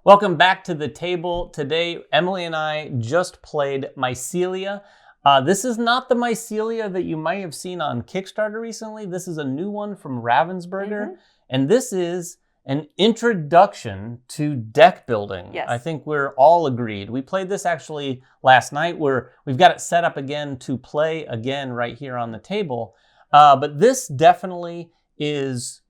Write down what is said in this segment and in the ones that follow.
Welcome back to the table. Today, Emily and I just played Mycelia. This is not the Mycelia that you might have seen on Kickstarter recently. This is a new one from Ravensburger. And this is an introduction to deck building. Yes. I think we're all agreed. We played this actually last night. We've got it set up again to play again right here on the table. But this definitely is,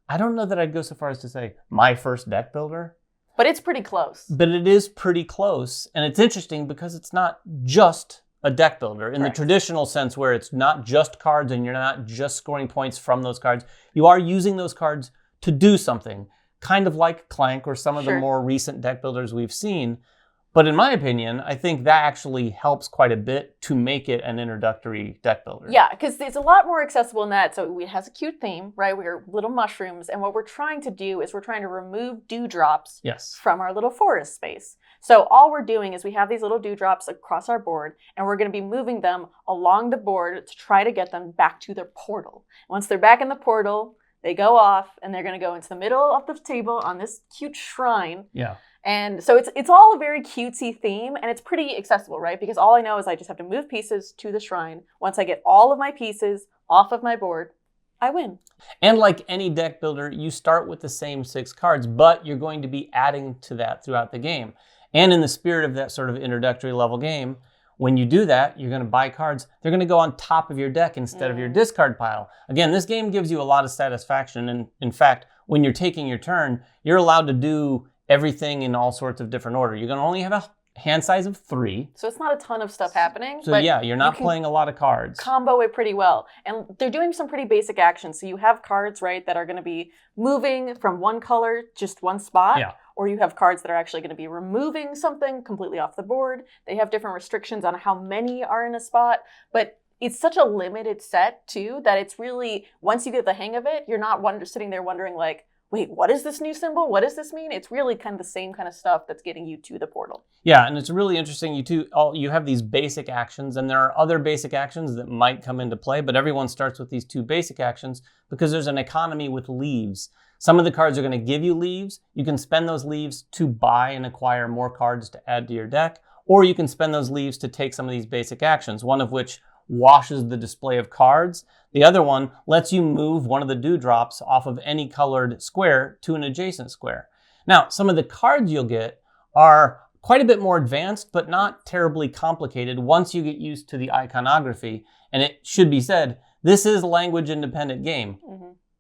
I don't know that I'd go so far as to say my first deck builder. But it's pretty close. But it is pretty close. And it's interesting because it's not just a deck builder in the traditional sense where it's not just cards and you're not just scoring points from those cards. You are using those cards to do something, kind of like Clank or some of the more recent deck builders we've seen. But in my opinion, I think that actually helps quite a bit to make it an introductory deck builder. Yeah, because it's a lot more accessible in that. So it has a cute theme, right? We're little mushrooms. And what we're trying to do is we're trying to remove dewdrops from our little forest space. So all we're doing is we have these little dewdrops across our board, and we're going to be moving them along the board to try to get them back to their portal. Once they're back in the portal, they go off, and they're going to go into the middle of the table on this cute shrine. Yeah. And so it's all a very cutesy theme, and it's pretty accessible, right? Because all I know is I just have to move pieces to the shrine. Once I get all of my pieces off of my board, I win. And like any deck builder, you start with the same 6 cards, but you're going to be adding to that throughout the game. And in the spirit of that sort of introductory level game, when you do that, you're going to buy cards. They're going to go on top of your deck instead of your discard pile. Again, this game gives you a lot of satisfaction. And in fact, when you're taking your turn, you're allowed to do everything in all sorts of different order. You're going to only have a hand size of 3. So it's not a ton of stuff happening. So yeah, you're not playing a lot of cards. Combo it pretty well. And they're doing some pretty basic actions. So you have cards, right, that are going to be moving from one color, just one spot. Yeah. Or you have cards that are actually going to be removing something completely off the board. They have different restrictions on how many are in a spot. But it's such a limited set, too, that it's really, once you get the hang of it, you're not sitting there wondering, like, wait, what is this new symbol? What does this mean? It's really kind of the same kind of stuff that's getting you to the portal. Yeah, and it's really interesting. You have these basic actions, and there are other basic actions that might come into play, but everyone starts with these 2 basic actions because there's an economy with leaves. Some of the cards are going to give you leaves. You can spend those leaves to buy and acquire more cards to add to your deck, or you can spend those leaves to take some of these basic actions, one of which washes the display of cards. The other one lets you move one of the dewdrops off of any colored square to an adjacent square. Now, some of the cards you'll get are quite a bit more advanced, but not terribly complicated once you get used to the iconography. And it should be said, this is a language-independent game.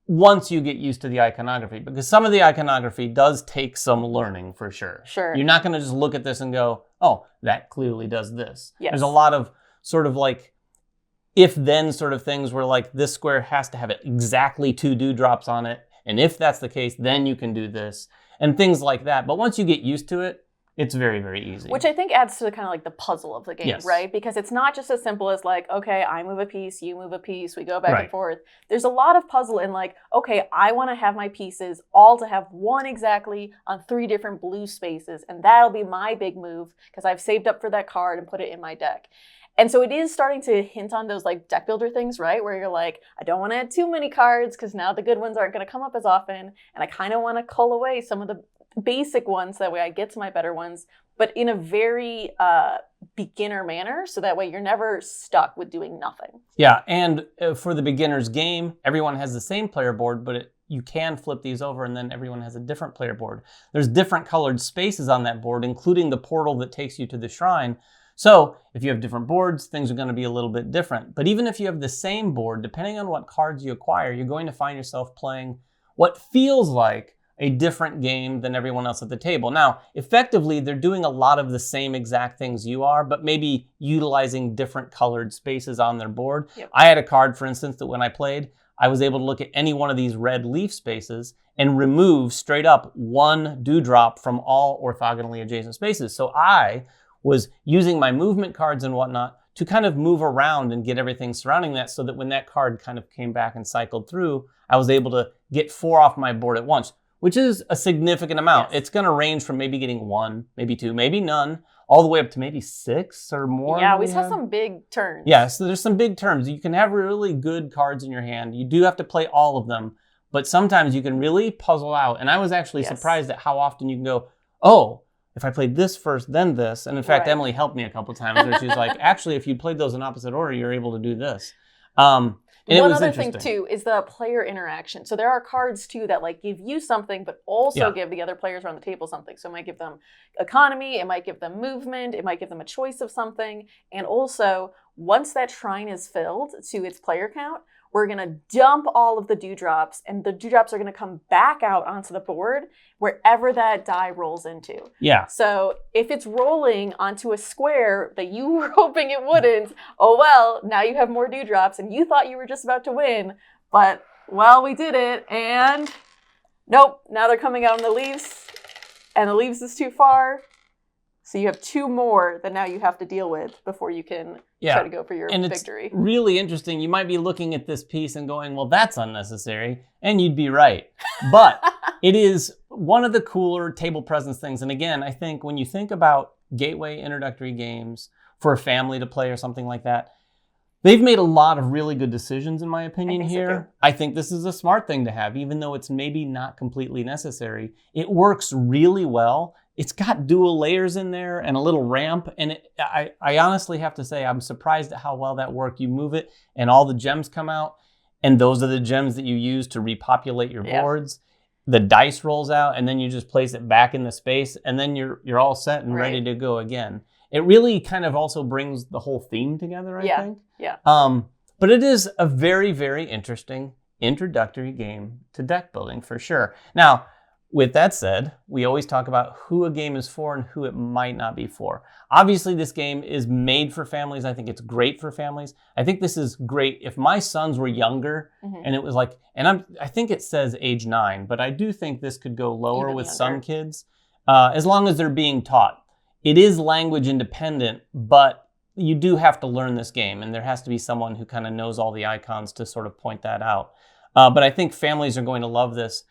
Once you get used to the iconography, because some of the iconography does take some learning for sure. You're not going to just look at this and go, oh, that clearly does this. There's a lot of sort of like if-then sort of things where like this square has to have exactly 2 dewdrops on it. And if that's the case, then you can do this and things like that. But once you get used to it, it's very, very easy. Which I think adds to kind of like the puzzle of the game, right? Because it's not just as simple as like, okay, I move a piece, you move a piece, we go back and forth. There's a lot of puzzle in like, okay, I want to have my pieces all to have 1 exactly on 3 different blue spaces. And that'll be my big move because I've saved up for that card and put it in my deck. And so it is starting to hint on those like deck builder things, right? Where you're like, I don't want to add too many cards because now the good ones aren't going to come up as often. And I kind of want to cull away some of the basic ones so that way I get to my better ones, but in a very beginner manner. So that way you're never stuck with doing nothing. Yeah, and for the beginner's game, everyone has the same player board, but you can flip these over and then everyone has a different player board. There's different colored spaces on that board, including the portal that takes you to the shrine. So if you have different boards, things are going to be a little bit different. But even if you have the same board, depending on what cards you acquire, you're going to find yourself playing what feels like a different game than everyone else at the table. Now, effectively, they're doing a lot of the same exact things you are, but maybe utilizing different colored spaces on their board. I had a card, for instance, that when I played, I was able to look at any one of these red leaf spaces and remove straight up 1 dewdrop from all orthogonally adjacent spaces. So I was using my movement cards and whatnot to kind of move around and get everything surrounding that so that when that card kind of came back and cycled through, I was able to get 4 off my board at once, which is a significant amount. It's going to range from maybe getting 1, maybe 2, maybe none, all the way up to maybe 6 or more. Yeah, we saw some big turns. Yeah, so there's some big turns. You can have really good cards in your hand. You do have to play all of them, but sometimes you can really puzzle out. And I was actually surprised at how often you can go, oh, if I played this first, then this. And in fact, Right. Emily helped me a couple times where she's like, actually, if you played those in opposite order, you're able to do this. And one other thing too is the player interaction. So there are cards too that like give you something, but also give the other players around the table something. So it might give them economy, it might give them movement, it might give them a choice of something. And also, once that shrine is filled to its player count, we're going to dump all of the dewdrops, and the dewdrops are going to come back out onto the board wherever that die rolls into. Yeah. So if it's rolling onto a square that you were hoping it wouldn't, oh well, now you have more dewdrops, and you thought you were just about to win, but, well, we did it, and nope, now they're coming out in the leaves, and the leaves is too far. So you have 2 more that now you have to deal with before you can try to go for your victory. It's really interesting. You might be looking at this piece and going, well, that's unnecessary. And you'd be right. But it is one of the cooler table presence things. And again, I think when you think about gateway introductory games for a family to play or something like that, they've made a lot of really good decisions, in my opinion, here. I think this is a smart thing to have, even though it's maybe not completely necessary. It works really well. It's got dual layers in there and a little ramp. And I honestly have to say, I'm surprised at how well that worked. You move it and all the gems come out. And those are the gems that you use to repopulate your boards. The dice rolls out and then you just place it back in the space. And then you're all set and ready to go again. It really kind of also brings the whole theme together, I think. Yeah. But it is a very, very interesting introductory game to deck building for sure. Now, with that said, we always talk about who a game is for and who it might not be for. Obviously, this game is made for families. I think it's great for families. I think this is great if my sons were younger and it was like, and I think it says age 9, but I do think this could go lower with some kids as long as they're being taught. It is language independent, but you do have to learn this game, and there has to be someone who kind of knows all the icons to sort of point that out. But I think families are going to love this.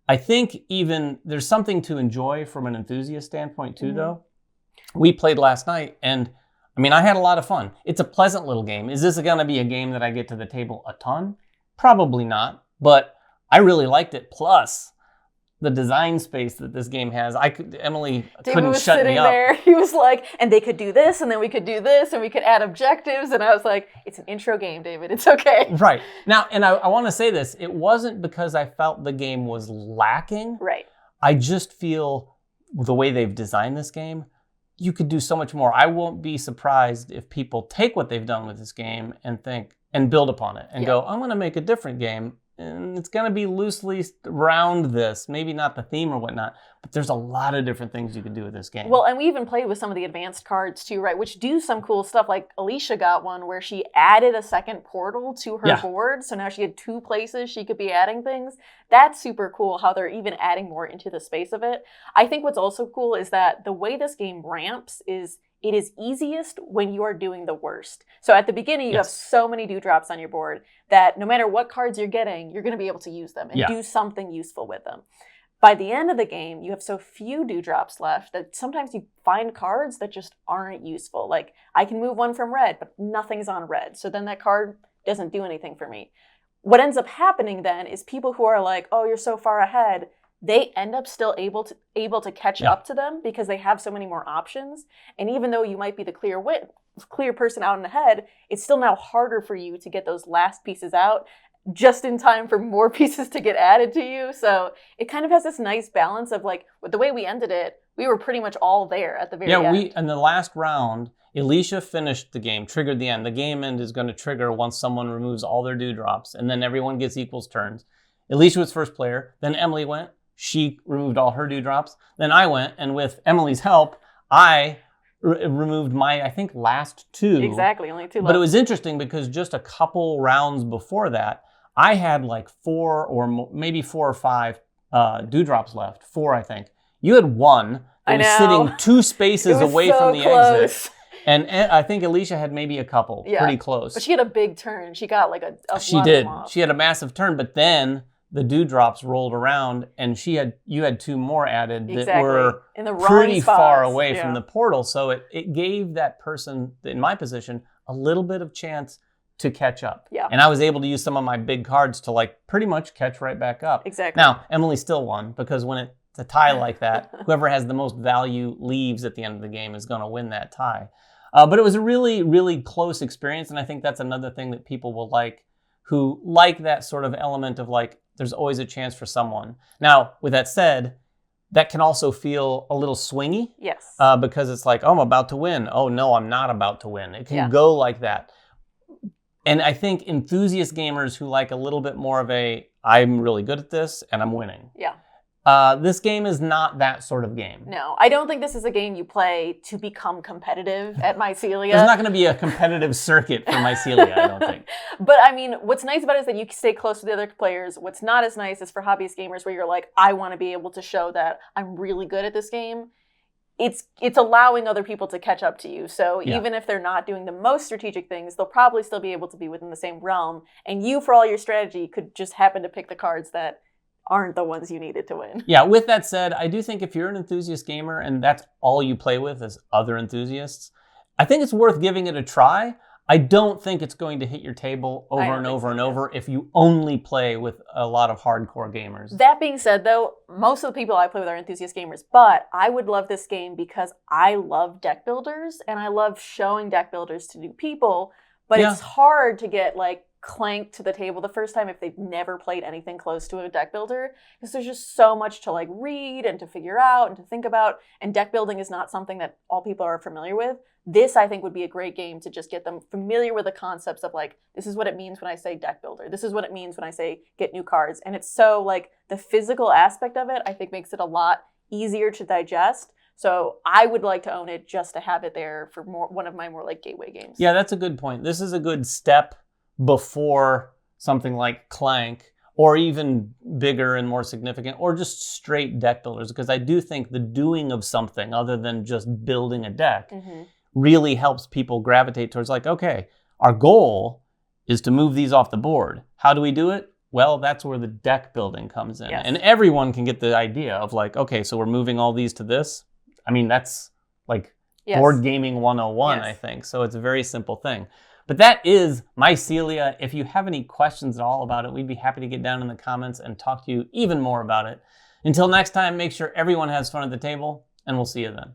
I think even there's something to enjoy from an enthusiast standpoint too, though. We played last night, and I mean, I had a lot of fun. It's a pleasant little game. Is this going to be a game that I get to the table a ton? Probably not, but I really liked it. Plus, the design space that this game has, Emily couldn't shut me up. There. He was like, and they could do this, and then we could do this, and we could add objectives. And I was like, it's an intro game, David. It's okay. Right. Now, and I want to say this. It wasn't because I felt the game was lacking. Right. I just feel the way they've designed this game, you could do so much more. I won't be surprised if people take what they've done with this game and think, and build upon it and go, I'm going to make a different game. And it's going to be loosely around this, maybe not the theme or whatnot, but there's a lot of different things you can do with this game. Well, and we even played with some of the advanced cards too, right? Which do some cool stuff. Like Alicia got one where she added a second portal to her board. So now she had 2 places she could be adding things. That's super cool how they're even adding more into the space of it. I think what's also cool is that the way this game ramps is it is easiest when you are doing the worst. So at the beginning, you have so many dewdrops on your board that no matter what cards you're getting, you're going to be able to use them and do something useful with them. By the end of the game, you have so few dewdrops left that sometimes you find cards that just aren't useful. Like, I can move one from red, but nothing's on red. So then that card doesn't do anything for me. What ends up happening then is people who are like, oh, you're so far ahead, they end up still able to catch up to them because they have so many more options. And even though you might be the clear person out in the head, it's still now harder for you to get those last pieces out just in time for more pieces to get added to you. So it kind of has this nice balance of like, with the way we ended it, we were pretty much all there at the very end. In the last round, Alicia finished the game, triggered the end. The game end is going to trigger once someone removes all their dewdrops, and then everyone gets equals turns. Alicia was first player, then Emily went. She removed all her dewdrops. Then I went, and with Emily's help, I removed my, I think, last 2. Exactly, only 2 left. But it was interesting because just a couple rounds before that, I had like 4 or maybe 4 or 5 dewdrops left. 4, I think. You had 1 that was sitting 2 spaces away from the exit. And I think Alicia had maybe a couple, pretty close. But she had a big turn. She got like a She lot did. of them off. She had a massive turn, but then the dewdrops rolled around, and you had 2 more added that were in the pretty spots. far away from the portal. So it gave that person in my position a little bit of chance to catch up. Yeah. And I was able to use some of my big cards to like pretty much catch right back up. Exactly. Now, Emily still won because when It's a tie like that. Whoever has the most value leaves at the end of the game is going to win that tie. But it was a really, really close experience, and I think that's another thing that people will like, who like that sort of element of like, there's always a chance for someone. Now, with that said, that can also feel a little swingy. Yes. Because it's like, oh, I'm about to win. Oh, no, I'm not about to win. It can go like that. And I think enthusiast gamers who like a little bit more of a, I'm really good at this and I'm winning. Yeah. This game is not that sort of game. No, I don't think this is a game you play to become competitive at Mycelia. There's not going to be a competitive circuit for Mycelia, I don't think. But I mean, what's nice about it is that you can stay close to the other players. What's not as nice is for hobbyist gamers where you're like, I want to be able to show that I'm really good at this game. It's allowing other people to catch up to you. So even if they're not doing the most strategic things, they'll probably still be able to be within the same realm. And you, for all your strategy, could just happen to pick the cards that aren't the ones you needed to win. Yeah, with that said, I do think if you're an enthusiast gamer and that's all you play with is other enthusiasts, I think it's worth giving it a try. I don't think it's going to hit your table over and over and over if you only play with a lot of hardcore gamers. That being said, though, most of the people I play with are enthusiast gamers, but I would love this game because I love deck builders and I love showing deck builders to new people, but it's hard to get like clanked to the table the first time if they've never played anything close to a deck builder, because there's just so much to like read and to figure out and to think about, and deck building is not something that all people are familiar with. This, I think, would be a great game to just get them familiar with the concepts of like, this is what it means when I say deck builder. This is what it means when I say get new cards. And it's so like the physical aspect of it, I think makes it a lot easier to digest. So I would like to own it just to have it there for one of my more like gateway games. Yeah, that's a good point. This is a good step before something like Clank, or even bigger and more significant, or just straight deck builders, because I do think the doing of something other than just building a deck really helps people gravitate towards like, okay, our goal is to move these off the board. How do we do it? Well, that's where the deck building comes in. Yes. And everyone can get the idea of like, okay, so we're moving all these to this. I mean, that's like board gaming 101, I think. So it's a very simple thing. But that is Mycelia. If you have any questions at all about it, we'd be happy to get down in the comments and talk to you even more about it. Until next time, make sure everyone has fun at the table, and we'll see you then.